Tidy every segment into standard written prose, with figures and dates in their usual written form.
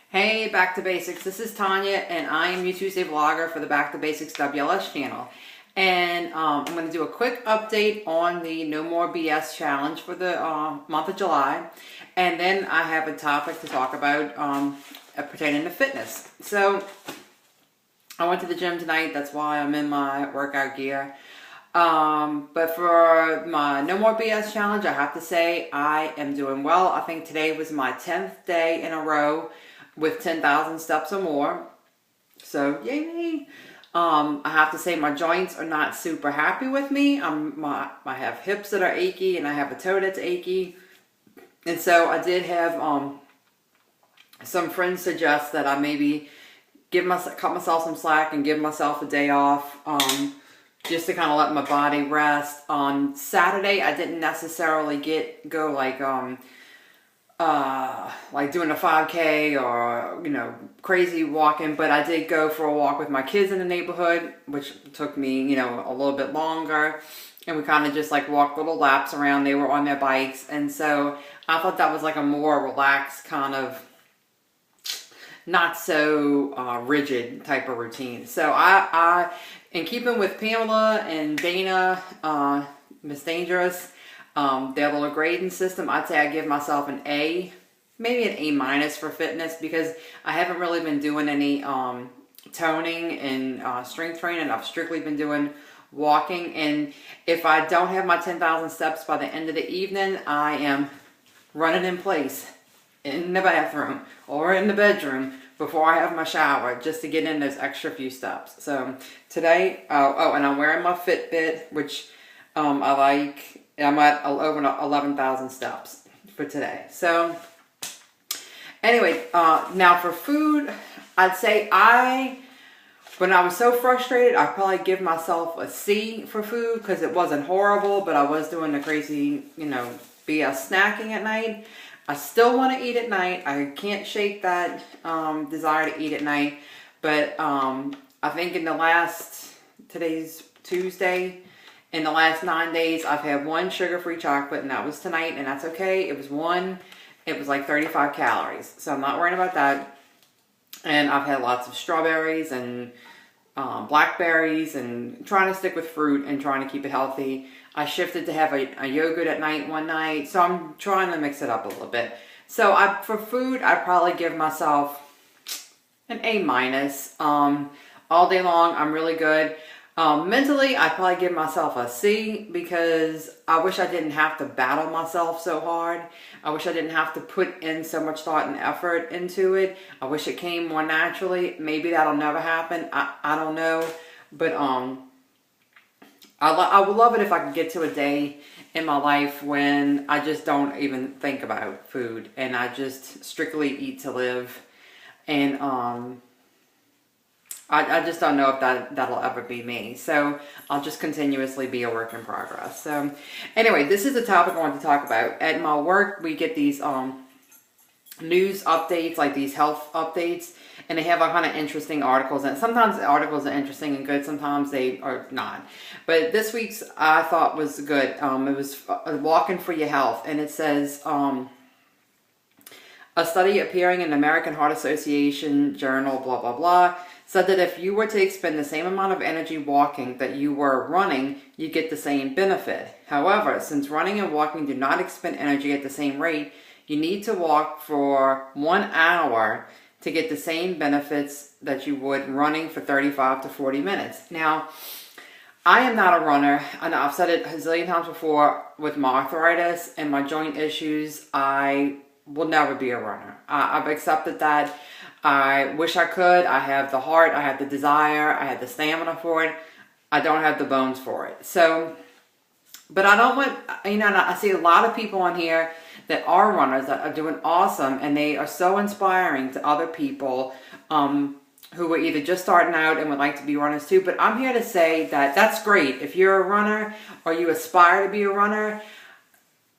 Hey, Back to Basics. This is Tanya, and I am your Tuesday vlogger for the Back to Basics WLS channel. And I'm going to do a quick update on the No More BS challenge for the month of July. And then I have a topic to talk about pertaining to fitness. So, I went to the gym tonight. That's why I'm in my workout gear. But for my No More BS challenge, I have to say I am doing well. I think today was my 10th day in a row with 10,000 steps or more. So, yay! I have to say my joints are not super happy with me. I have hips that are achy and I have a toe that's achy. And so I did have some friends suggest that I maybe cut myself some slack and give myself a day off. Just to kind of let my body rest. On Saturday, I didn't necessarily go like doing a 5K or, crazy walking, but I did go for a walk with my kids in the neighborhood, which took me, a little bit longer. And we kind of just like walked little laps around. They were on their bikes. And so I thought that was like a more relaxed kind of, not so rigid type of routine. So I in keeping with Pamela and Dana, Miss Dangerous, their little grading system, I'd say I give myself an A, maybe an A minus for fitness, because I haven't really been doing any toning and strength training. I've strictly been doing walking, and if I don't have my 10,000 steps by the end of the evening, I am running in place in the bathroom or in the bedroom before I have my shower, just to get in those extra few steps. So today, and I'm wearing my Fitbit, which I like. I'm at over 11,000 steps for today. So anyway, now for food, I'd say when I was so frustrated, I'd probably give myself a C for food, because it wasn't horrible, but I was doing the crazy, BS snacking at night. I still want to eat at night. I can't shake that desire to eat at night. But I think today's Tuesday, in the last 9 days, I've had one sugar-free chocolate, and that was tonight, and that's okay. It was like 35 calories. So I'm not worrying about that. And I've had lots of strawberries and blackberries, and trying to stick with fruit and trying to keep it healthy. I shifted to have a yogurt at night one night, so I'm trying to mix it up a little bit. So for food, I'd probably give myself an A minus. All day long, I'm really good. Mentally, I'd probably give myself a C, because I wish I didn't have to battle myself so hard. I wish I didn't have to put in so much thought and effort into it. I wish it came more naturally. Maybe that'll never happen. I don't know. But I would love it if I could get to a day in my life when I just don't even think about food, and I just strictly eat to live. And I just don't know if that'll ever be me. So I'll just continuously be a work in progress. So anyway, this is a topic I want to talk about. At my work, we get these news updates, like these health updates, and they have all kind of interesting articles. And sometimes the articles are interesting and good, sometimes they are not. But this week's I thought was good. It was Walking for Your Health, and it says a study appearing in the American Heart Association journal, blah blah blah, said that if you were to expend the same amount of energy walking that you were running, you get the same benefit. However, since running and walking do not expend energy at the same rate, you need to walk for 1 hour to get the same benefits that you would running for 35 to 40 minutes. Now, I am not a runner. I know I've said it a zillion times before, with my arthritis and my joint issues, I will never be a runner. I've accepted that. I wish I could. I have the heart, I have the desire, I have the stamina for it. I don't have the bones for it. So, but I don't want, I see a lot of people on here that are runners that are doing awesome, and they are so inspiring to other people who are either just starting out and would like to be runners too. But I'm here to say that that's great. If you're a runner or you aspire to be a runner,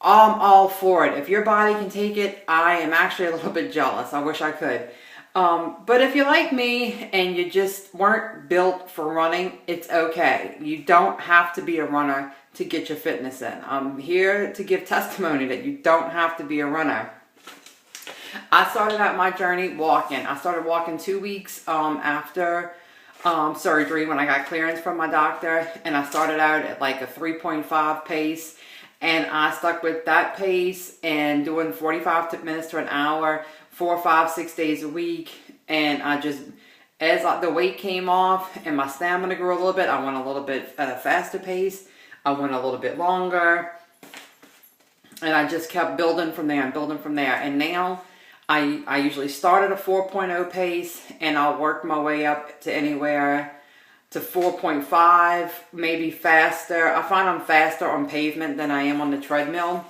I'm all for it. If your body can take it, I am actually a little bit jealous. I wish I could. But if you're like me and you just weren't built for running, it's okay. You don't have to be a runner to get your fitness in. I'm here to give testimony that you don't have to be a runner. I started out my journey walking. I started walking 2 weeks after surgery when I got clearance from my doctor, and I started out at like a 3.5 pace, and I stuck with that pace and doing 45 minutes to an hour, 4, 5, 6 days a week. And I just, as the weight came off and my stamina grew a little bit, I went a little bit at a faster pace. I went a little bit longer, and I just kept building from there and building from there. And now I usually start at a 4.0 pace, and I'll work my way up to anywhere to 4.5, maybe faster. I find I'm faster on pavement than I am on the treadmill.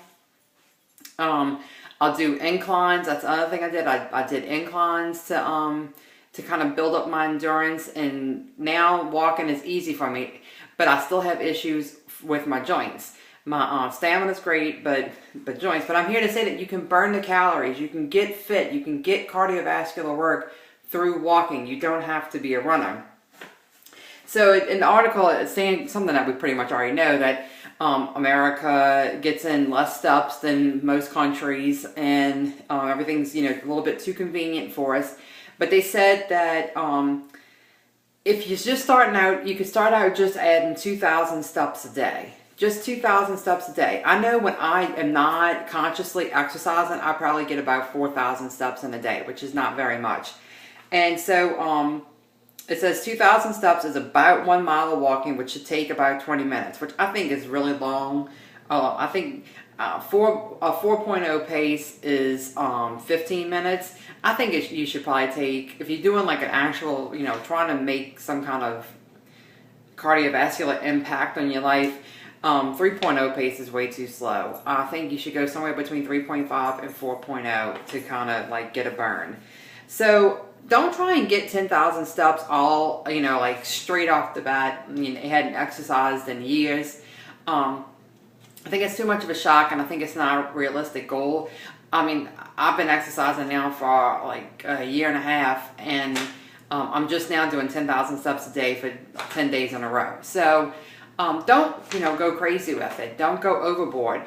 I'll do inclines. That's another thing I did. I did inclines to kind of build up my endurance, and now walking is easy for me, but I still have issues with my joints. My stamina is great, but joints. But I'm here to say that you can burn the calories, you can get fit, you can get cardiovascular work through walking. You don't have to be a runner. So in the article, it's saying something that we pretty much already know, that America gets in less steps than most countries, and everything's, you know, a little bit too convenient for us. But they said that if you're just starting out, you could start out just adding 2,000 steps a day. Just 2,000 steps a day. I know when I am not consciously exercising, I probably get about 4,000 steps in a day, which is not very much. And so it says 2,000 steps is about 1 mile of walking, which should take about 20 minutes, which I think is really long. I think a 4.0 pace is 15 minutes. I think you should probably take, if you're doing like an actual, you know, trying to make some kind of cardiovascular impact on your life, 3.0 pace is way too slow. I think you should go somewhere between 3.5 and 4.0 to kind of like get a burn. So don't try and get 10,000 steps all, you know, like straight off the bat. I mean, you hadn't exercised in years. I think it's too much of a shock, and I think it's not a realistic goal. I mean, I've been exercising now for like a year and a half, and I'm just now doing 10,000 steps a day for 10 days in a row. So don't, you know, go crazy with it. Don't go overboard.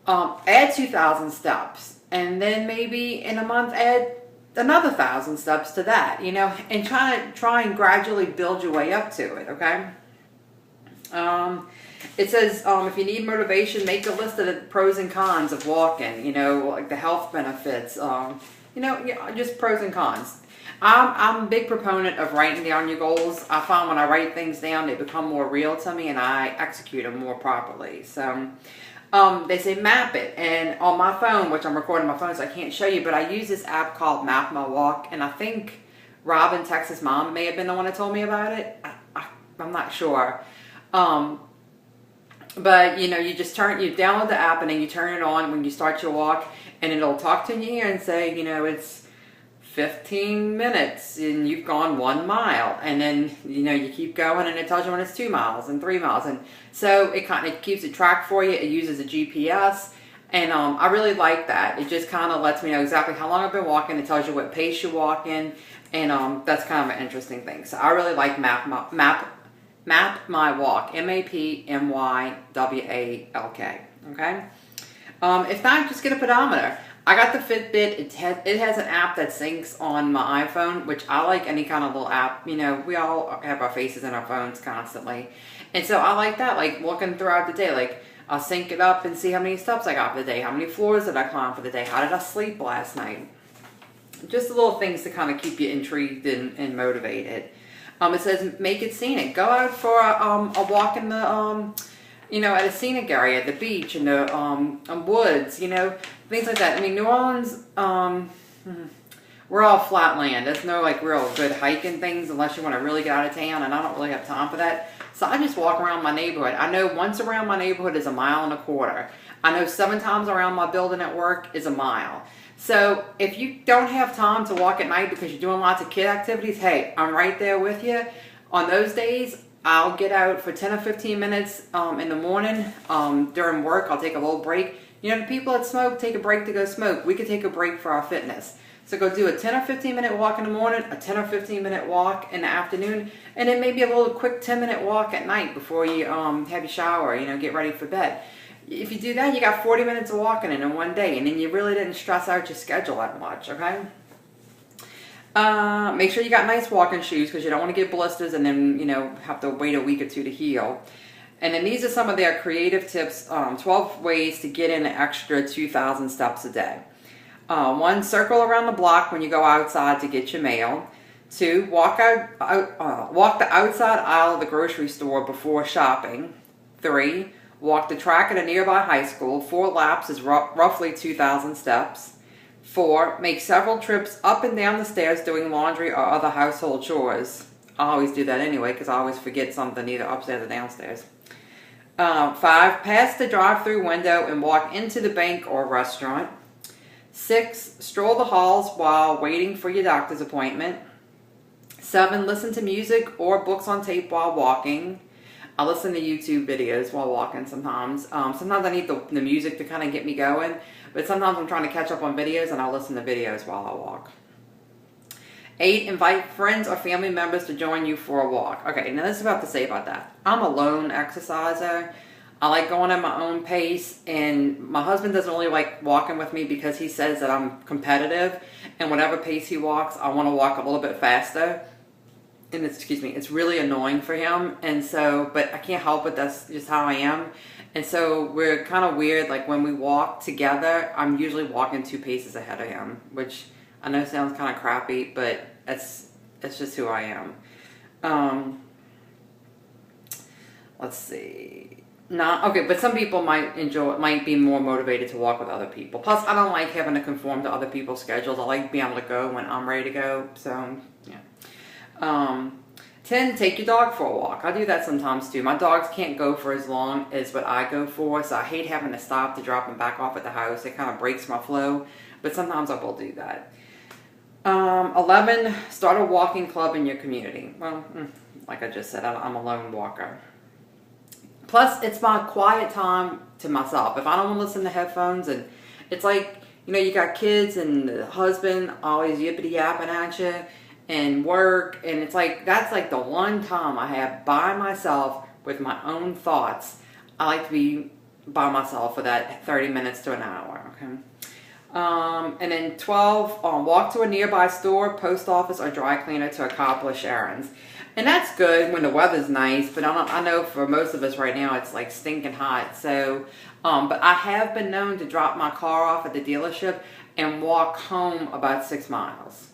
Add 2,000 steps, and then maybe in a month add another 1,000 steps to that, you know, and try and gradually build your way up to it, okay? It says, if you need motivation, make a list of the pros and cons of walking, you know, like the health benefits, you know, just pros and cons. I'm a big proponent of writing down your goals. I find when I write things down, they become more real to me, and I execute them more properly. So they say map it, and on my phone, which I'm recording my phone so I can't show you, but I use this app called Map My Walk, and I think Robin, Texas Mom, may have been the one that told me about it. I'm not sure. But you know, you download the app, and then you turn it on when you start your walk, and it'll talk to you in your ear and say, you know, it's 15 minutes and you've gone 1 mile, and then, you know, you keep going, and it tells you when it's 2 miles and 3 miles, and so it keeps a track for you. It uses a GPS, and I really like that. It just kind of lets me know exactly how long I've been walking. It tells you what pace you're walking, and that's kind of an interesting thing. So I really like Map My Walk, MAPMYWALK. Okay. If not, just get a pedometer. I got the Fitbit. It has an app that syncs on my iPhone, which I like any kind of little app. You know, we all have our faces in our phones constantly. And so I like that, like looking throughout the day, like I'll sync it up and see how many steps I got for the day, how many floors did I climb for the day, how did I sleep last night. Just little things to kind of keep you intrigued and motivated. It says make it scenic. Go out for a walk in the, you know, at a scenic area, the beach, and the woods, you know, things like that. I mean, New Orleans, we're all flat land. There's no like real good hiking things unless you want to really get out of town, and I don't really have time for that. So I just walk around my neighborhood. I know once around my neighborhood is 1.25 miles. I know 7 times around my building at work is 1 mile. So if you don't have time to walk at night because you're doing lots of kid activities, hey, I'm right there with you. On those days, I'll get out for 10 or 15 minutes in the morning. During work, I'll take a little break. You know, the people that smoke take a break to go smoke. We could take a break for our fitness. So go do a 10 or 15 minute walk in the morning, a 10 or 15 minute walk in the afternoon, and then maybe a little quick 10-minute walk at night before you have your shower, you know, get ready for bed. if you do that, you got 40 minutes of walking in one day, and then you really didn't stress out your schedule that much, okay? Make sure you got nice walking shoes because you don't want to get blisters and then, you know, have to wait a week or two to heal. And then these are some of their creative tips, 12 ways to get in an extra 2,000 steps a day. 1, circle around the block when you go outside to get your mail. 2, walk the outside aisle of the grocery store before shopping. 3, walk the track at a nearby high school. 4 laps is roughly 2,000 steps. 4, make several trips up and down the stairs doing laundry or other household chores. I always do that anyway because I always forget something either upstairs or downstairs. 5, pass the drive-through window and walk into the bank or restaurant. 6, stroll the halls while waiting for your doctor's appointment. 7, listen to music or books on tape while walking. I listen to YouTube videos while walking sometimes. Sometimes I need the music to kind of get me going, but sometimes I'm trying to catch up on videos and I'll listen to videos while I walk. 8, invite friends or family members to join you for a walk. Okay, now this is what I have to say about that. I'm a lone exerciser. I like going at my own pace, and my husband doesn't really like walking with me because he says that I'm competitive, and whatever pace he walks, I want to walk a little bit faster. And it's really annoying for him, and so, but I can't help it, that's just how I am. And so we're kind of weird, like when we walk together, I'm usually walking 2 paces ahead of him, which I know sounds kind of crappy, but it's just who I am. Let's see. But some people might be more motivated to walk with other people. Plus, I don't like having to conform to other people's schedules. I like being able to go when I'm ready to go. So, yeah. 10, take your dog for a walk. I do that sometimes too. My dogs can't go for as long as what I go for, so I hate having to stop to drop them back off at the house. It kind of breaks my flow, but sometimes I will do that. 11, start a walking club in your community. Well, like I just said, I'm a lone walker. Plus, it's my quiet time to myself. If I don't want to listen to headphones, and it's like, you know, you got kids and the husband always yippity yapping at you, and work, and it's like, that's like the one time I have by myself with my own thoughts. I like to be by myself for that 30 minutes to an hour, okay? And then 12, walk to a nearby store, post office, or dry cleaner to accomplish errands. And that's good when the weather's nice, but I know for most of us right now it's like stinking hot. So, but I have been known to drop my car off at the dealership and walk home about 6 miles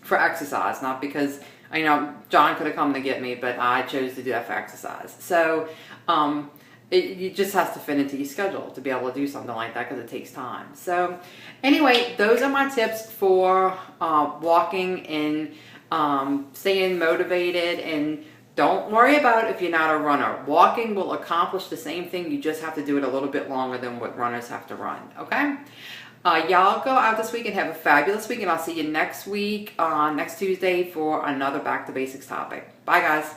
for exercise, not because, you know, John could have come to get me, but I chose to do that for exercise. So, it just has to fit into your schedule to be able to do something like that because it takes time. So, anyway, those are my tips for walking and staying motivated. And don't worry about if you're not a runner. Walking will accomplish the same thing. You just have to do it a little bit longer than what runners have to run. Okay? Y'all go out this week and have a fabulous week. And I'll see you next week, next Tuesday, for another Back to Basics topic. Bye, guys.